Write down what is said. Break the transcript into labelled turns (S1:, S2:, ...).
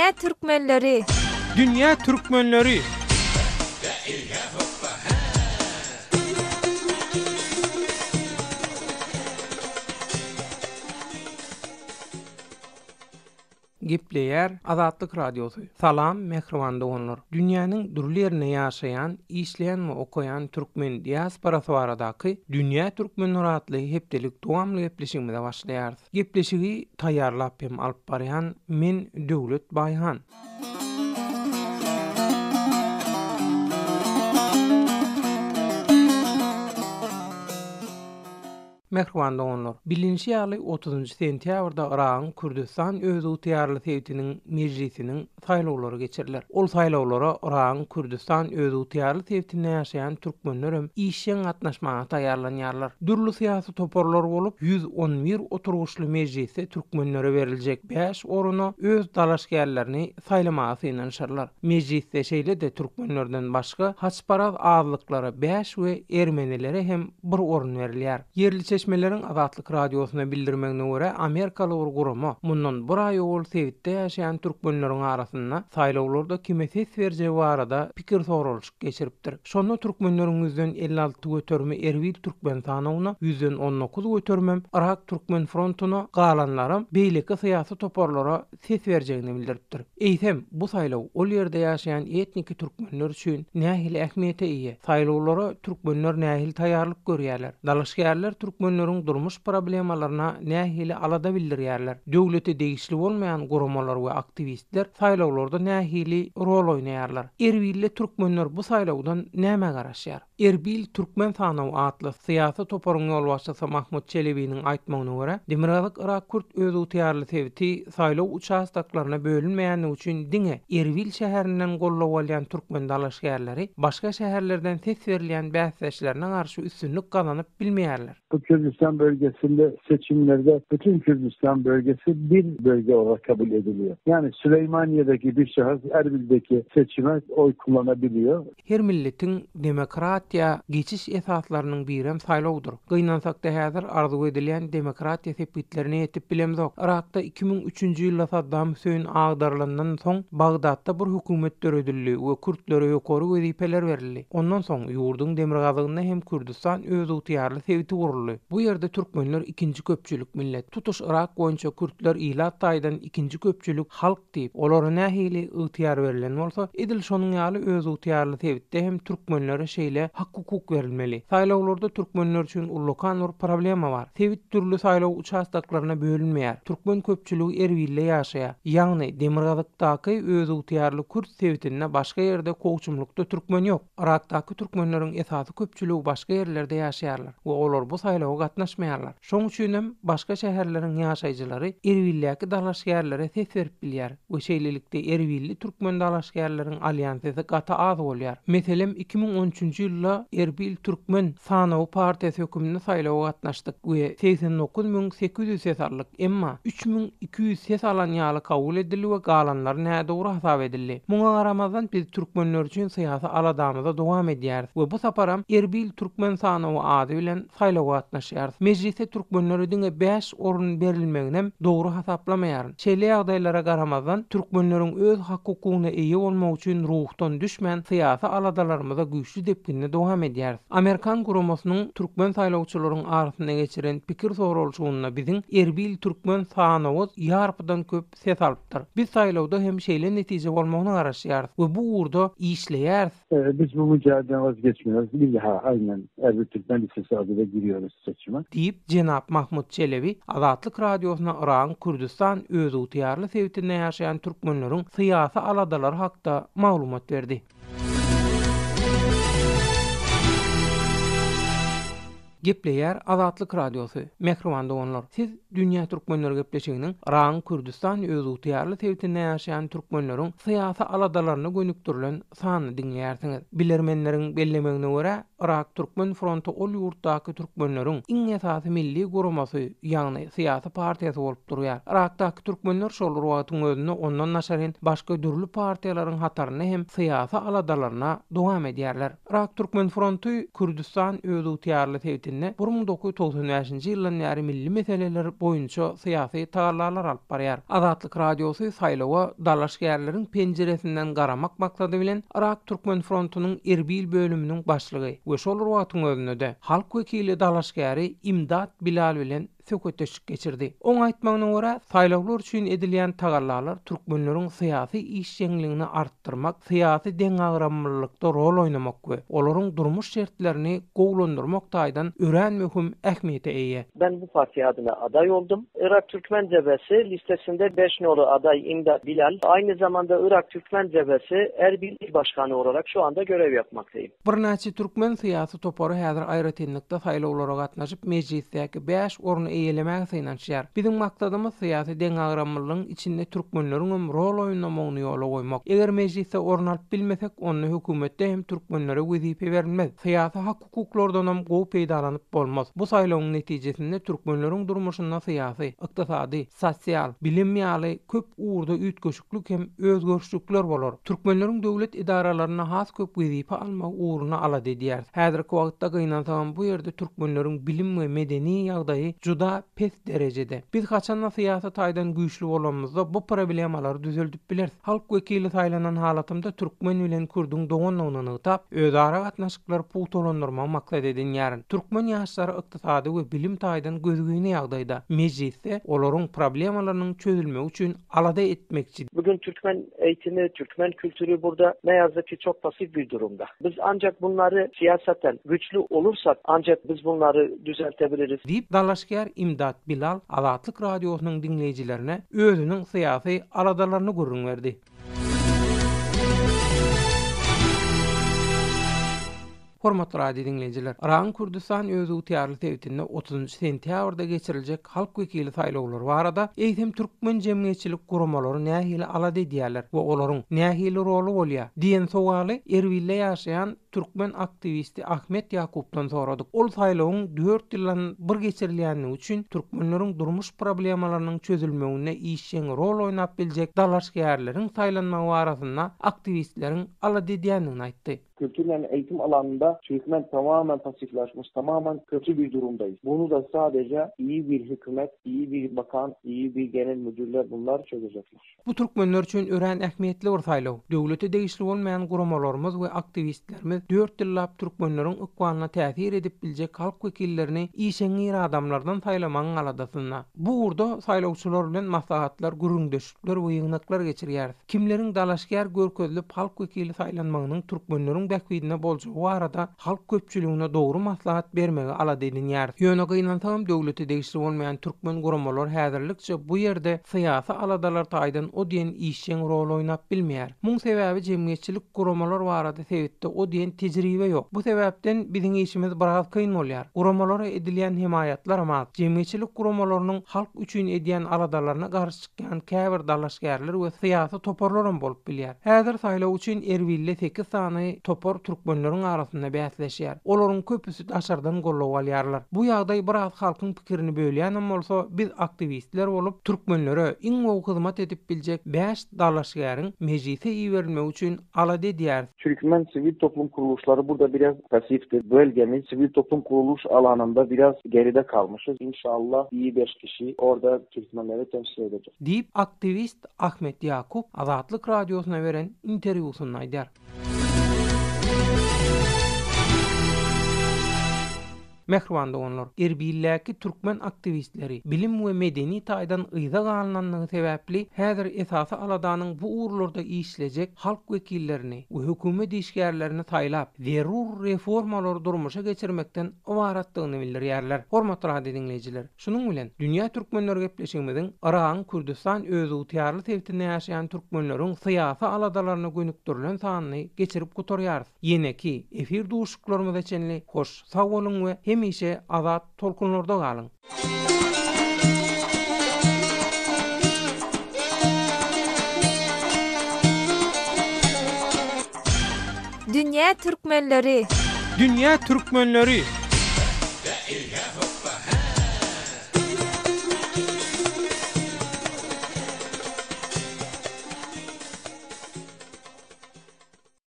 S1: Dünya Türkmenleri.
S2: Dünya Türkmenleri. Gepleyer Azatlyk Radiosu. Salam, mehriban doganlar. Dünýäniň durly ýerine ýaşaýan, işleýän we okuyan türkmen diasporasy baradaky Dünya Türkmenleri adly hepdelik dowamly gepleşigimize başlaýar. Gepleşigi taýýarlap hem alyp barýan men Döwlet Baýhan. Mehriban doganlar. Bilinçli ýaly 30 sentýabrda Iran Kürdistan öz ýurtýarly sewtiniň mejlisiniň saýlawlary geçiriler. Ol saýlawlara Iran Kürdistan öz ýurtýarly sewtinde ýaşaýan türkmenler hem işiň gatnaşmagy taýýarlanýarlar. Dürli syýasy toparlar bolup 111 oturuşly mejlise türkmenlere beriljek 5 oruny öz dalaşgärlerini saýlamagy synanşarlar. Mejliste şeýle de türkmenlerden başga haçparaz azlyklara 5 we ermenilere hem 1 orun berilýär. Yerli Çeşmelerin Azatlyk Radiosuna bildirmegine görä Amerikaly bir gurama mundan bir ay ol Sewitde ýaşaýan türkmenleriň arasynda saýlawlarda kime ses berjegi barada pikir sorulşyk geçiripdir. Şonu türkmenleriň yüzden 56 götürme Erbil türkmen sanawyna 119 götürmem Irak türkmen frontuna galanlarym beýleki syýasy toparlara ses berjegini bildiripdir. Eýsem bu saýlaw ol ýerde ýaşaýan etniki türkmenler üçin nähili ähmiýete ýa. Saýlawlara türkmenler nähili taýýarlyk görýärler. Dalaşgärler türkmenleriň durmuş problemalaryna nähili alada bildirýärler. Döwleti degişli bolmaýan guramalar we aktivistler saýlawlarda nähili rol oýnaýarlar. Erbilli türkmenler bu saýlawdan näme garaşýar? Erbil türkmen sanawy atly syýasy toparyň ýol başçysy Mahmut Çelebi'niň aýtmagyna görä, Demirgazyk Irak Kürt öz ýurtýarly sewti saýlaw uçastaklaryna bölünmeýäni üçin diňe Erbil şäherinden gollap alýan türkmen dalaşgärleri başga şäherlerden ses berilýän bäsleşlerine garşy üstünlük kazanyp bilmeýärler.
S3: Bu Kürdistan bölgesinde seçimlerde bütün Kürdistan bölgesi bir bölge olarak kabul ediliyor. Yani Süleymaniye'deki bir şahıs Erbil'deki seçime oy kullanabiliyor.
S2: Her milletin demokratiya geçiş esaslarynyň birem saýlawdyr. Gynansak da häzir arzu edilýän demokratiya sepitlerine ýetip bilemzok. Irakda 2003-nji ýylda Saddam Hüseyin agdarlandan soň Bagdatda bir hökümet döredildi we Kürtlere ýokary wezipeler berildi. Ondan soň ýurdun demirgazygynda hem Kürdistan öz ýurtýarly sewti guruldy. Bu ýerde türkmenler ikinji köpçülük millet. Tutuş Irak boýunça Kürtler ilat taýdan ikinji köpçülük halk diýip, olara nähili ýurtýar berilen bolsa, edil şonuň ýaly öz ýurtýarly sewtde hem türkmenlere şeýle hak-hukuk berilmeli. Saýlawlarda türkmenler üçin ullukan bir problema bar. Sewit türlü saýlaw uçastaklaryna bölünmeýär. Türkmen köpçüligi Erbilde ýaşaýar. Ýagny Demirgazykdaky öz ýurtýarly Kürt sewtinde başga ýerde kowçumlukda türkmen ýok. Irakdaky türkmenleriň esasy köpçüligi başga ýerlerde ýaşaýarlar we olar bu saýlawa gatnaşmaýarlar. Şoň üçin hem başga şäherleriň ýaşaýjylary Erbildäki dalaşgärlere ses berip bilýär. Bu şeýlelikde Erbilli türkmen dalaşgärleriň alýansy gata az bolýar. Meselem 2013-nji ýylda Erbil türkmen sanawy partiýasy hökümine saýlawa gatnaşdyk we 89.800 ses aldyk. Emma 3.200 ses alan ýaly kabul edildi we galanlar nädogry hasap edildi. Muňa garamazdan biz türkmenler üçin syýasy aladamyza dowam edýär we bu saparam Erbil türkmen sanawy ady bilen saýlawa gatnaşýar. Mejlise türkmenlere diňe 5 orun berilmeginem dogry hasaplamaýar. Şeýle ýagdaýlara garamazdan türkmenleriň öz hak-hukugyna eýe bolmak üçin ruhdan düşmän syýasy aladalarymyza güýçli depkinne dowam edýär. Amerikan guramasynyň türkmen saýlawçylaryň arasynda geçiren pikir sorulşygyna biziň Erbil türkmen sanawy ýarpydan köp ses alypdyr. Biz saýlawda hem şeýle netije bolmagyna garaşýar we bu uğurda işleýär.
S3: Biz bu mücadeleden vazgeçmiyoruz. Biz daha aynen Erbil Türkmen Lisesi adıyla giriyoruz seçime.
S2: Deyip Cenap Mahmut Çelebi Azatlyk Radiosuna Iran Kürdistan öz ýurtýarly sewtinde ýaşaýan türkmenleriň syýasy aladalary hakda maglumat berdi. Gepleyer Azatlyk Radiosu. Mehriban doganlar, siz Dünya Türkmenleri gepleşiginiň Iran Kürdistan öz ýurtýarly sewtinde ýaşaýan türkmenleriň syýasy aladalaryny gönükdirilen sany dinleýärsiňiz. Bilermenleriň bellemegine görä, Irak Türkmen Frontu ol ýurtdaky türkmenleriň iň esasy milli guramasy, ýagny syýasy partiýasy bolup durýar. Irakdaky türkmenler şol wagtyň özünde ondan naşaryn başga dürli partiýalaryň hataryny hem syýasy aladalaryna dowam edýärler. Irak Türkmen Frontu Kürdistan özü tiýarly tewtinde 1995-nji ýylyň ýary milli meseleler boýunça syýasy taýlarlar alyp barýar. Azatlyk radiosy saýlawa dalaşgärleriň penjeresinden garamak maksady bilen Irak Türkmen Frontunyň Erbil bölüminiň başlygy we şol wagtyň özünde de halk wekili dalaşgäri İmdat Bilal bilen söhbetleşik geçirdi. Oň aýtmagyna görä, saýlawlar üçin edilýän tagallarlar türkmenleriň syýasy işçiligini artdyrmak, syýasy deňagramlykda rol oynamak we olaryň durmuş şertlerini gowlandyrmak taýdan ören möhüm ähmiýete eýe.
S1: Ben bu parti adına aday oldum. Irak Türkmen Cebhesi listesinde 5 nolu aday İmdat Bilal. Aynı zamanda Irak Türkmen Cebhesi Erbil İl Başkanı olarak şu anda görev yapmaktayım.
S2: Bir näçe türkmen syýasy topary häzir aýratynlykda saýlawlara gatnaşyp mejlisdäki 5 orny eýelemäge synaşýar. Bizim maksadymyz syýasy deňagramlygyň içinde türkmenleriň rol oýnamagyny ýola goýmak. Eger mejlisde orun alyp bilmesek, onu hökümetde hem türkmenlere wezipe berilmez. Syýasy hak-hukuklardan hem gowy peýdalanyp bolmaz. Bu saýlawyň netijesinde türkmenleriň durmuşynda syýasy, ykdysady, sosial, bilim ýaly köp uğurda üýtgeşiklik hem özgörüşlikler bolar. Türkmenleriň döwlet idaralaryna has köp wezipe almak uğruna alady diýär. Häzirki wagtda gynansagan bu ýerde türkmenleriň bilim we medeni ýagdaýy juda pes derejede. Biz haçan syýasy taýdan güýçli bolamyzda bu problemalary düzeltip biler. Halk wekili saýlanan halatymda türkmen bilen kürdüň doganlygyny ýytap, özara gatnaşyklar puwtalandyrmak maksat edilýär. Türkmen ýaşlary ykdysady we bilim taýdan gözgüni ýagdaýda mejlisde olaryň problemalarynyň çözülmegi üçin alada etmekçi.
S1: Bugün Türkmen eğitimi, Türkmen kültürü burada ne yazık ki çok pasif bir durumda. Biz ancak bunları siyasaten güçlü olursak ancak biz bunları düzeltebiliriz.
S2: Diýip dalaşgär İmdat Bilal Azatlyk radiosynyň dinleýijilerine özüniň syýasy aladalaryny görüňberdi. Hormatly radio dinleyijiler, Irak Kürdistan özü tiýarly tewtinde 30 sentýabrda geçiriljek halk wekili saýlawlary barada eýsem türkmen jemgyýetçilik guramalary nähili alady diýerler we olaryň nähili rolu bolýar diýen sowaly Erbilde ýaşaýan türkmen aktivisti Ahmet Yakupdan soradyk. Ol saýlawyň 4 ýyldan bir geçirilýäni üçin türkmenleriň durmuş problemalarynyň çözülmegine işçiň rol oýnap biljek dalaşgärleriň saýlanmagy barasynda aktivistleriň alady diýenini aýtdy.
S4: Kültürlerin eğitim alanında Türkmen tamamen pasiflaşmış, tamamen kötü bir durumdayız. Bunu da sadece iyi bir hükümet, iyi bir bakan, iyi bir genel müdürler bunlar çözecekler.
S2: Bu türkmenler üçin ören ähmiýetli bir saýlaw. Döwlete degişli bolmayan guramalarymyz we aktivistlerimiz 4 ýyllap türkmenleriň ykbalyna täsir edip biljek halk wekillerini işeňir adamlardan saýlamagyň aladasyna. Bu urda saýlawçylar bilen maslahatlar, gürüňdeşikler we ýygnaklar geçirýär. Kimleriň dalaşgär görkezlip halk wekili saýlanmagynyň türkmenleriň bekbidine boljagy arada halk köpçüligine dogry maslahat bermegi alady edilýär. Ýöne gynansaňam döwleti degişli bolmayan türkmen guramalar häzirlikçe bu ýerde syýasy aladalar taýdan o diýen işçiň rol oýnap bilmeýär. Muň sebäbi jemgyýetçilik guramalar barada sebäpde o diýen tejribe ýok. Bu sebäpden biziň işimiz biraz kyn bolýar. Guramalara edilýän himayatlar ama jemgyýetçilik guramalarynyň halk üçin edýän aladalaryna garşy çykýan käbir dalaşgärler we syýasy toparlaryň bolup bilýär. Häzir saýlaw üçin Erbilde 8 sany topar türkmenleriň arasynda bäsleşýär. Olaryň köpüsi daşardan gollap alýarlar. Bu ýagdaý biraz halkyň pikirini bölýän bolsa, biz aktivistler bolup türkmenlere iň gowy hyzmat edip biljek 5 dalaşgäriň mejlise iýerilmegi üçin alady diýär.
S4: Türkmen sivil toplum kuruluşları burada biraz pasiftir. Bölgemiz sivil toplum kuruluş alanında biraz geride kalmışız. İnşallah iyi 5 kişi orada Türkmenleri temsil edecek.
S2: Diýip aktivist Ahmet Yakup Azatlyk radiosyna beren interwýusyny aýdýar. Mehriban doganlar, Erbilläki türkmen aktivistleri bilim we medeni taýdan ýyza galanynyň sebäpli häzir esasy aladanyň bu uğurlarda işlejek halk wekillerini we hökümet işgärlerini taýlap, zerur reformalar durmuşa geçirmekden owaratdygyny bildirýärler. Hormatly radio dinleýijiler, şunuň bilen dünýä türkmenleri gepleşigimiziň Irak Kürdistan özü tiýarly tewtinde ýaşaýan türkmenleriň syýasy aladalaryna gönükdirilen sanyny geçirip gotarýar. Ýene-ki efir duşuklarymyz üçin hoş, sag bolun we hemişe azat tolkunlarda galyň.
S5: Dünya Türkmenleri
S2: Dünya Türkmenleri